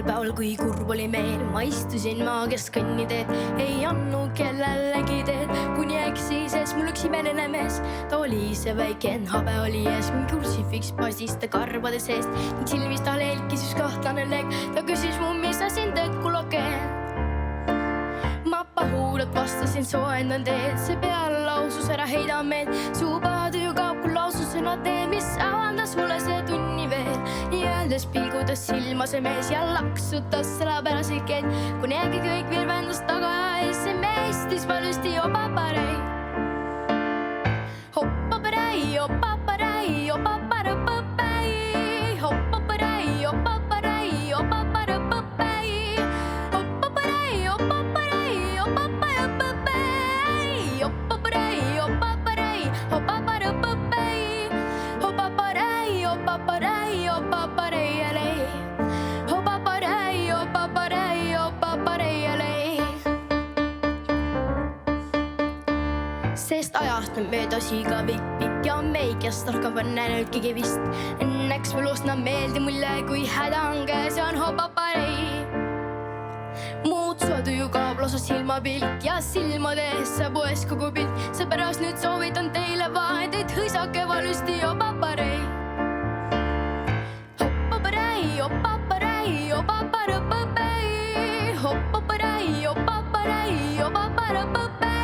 sel päeval, kui kurb oli meel, ma istusin maa kes kõnniteed, ei andnud kellelegi teed, kuni eksis ees mul üks imeline mees. Ta oli see väike habe oli ees, mingi krutsifiks paistis ta karbade seest ning silmis tal helkis üks kahtlane leek. Ta küsis mu, mis sa siin teed, kuloke? Ma pahuralt vastasin, soojendan teed, see peale lausus ära heida meid. Suu pahatuju kaob, kui laususena teed, mis avandas mulle see tunni veel. Nii öeldes pilgutas silma see mees ja laksutas sellepäraseid keed, kuni äkki kõik virvendas taga ees. See meestis valjusti opaparei. Opaparei, opaparei, opaparõpõpei. Opaparei, opaparei, opaparõpõpei. Opaparei, opaparei, opaparõpõpei. Opaparei, opaparei, opaparõpõpei. Opaparei, opaparei, opaparei elei. Opaparei, opaparei, opaparei elei. Sest ajast on möödas iga pikk ja meikest rohkem on näinud keegi vist. Õnneks mul usna meeldi mulje, kui häda on käes ja on hopaparei. Muud soduju kaob lausa silmapilk ja silmade ees saab uues kogu pilt. Seepärast nüüd soovitan teile vaid, et hõisake valjusti hopaparei. Hopaparei, hopaparei, hopaparõpõpei. Hopaparei, hopaparei, hopaparõpõpei.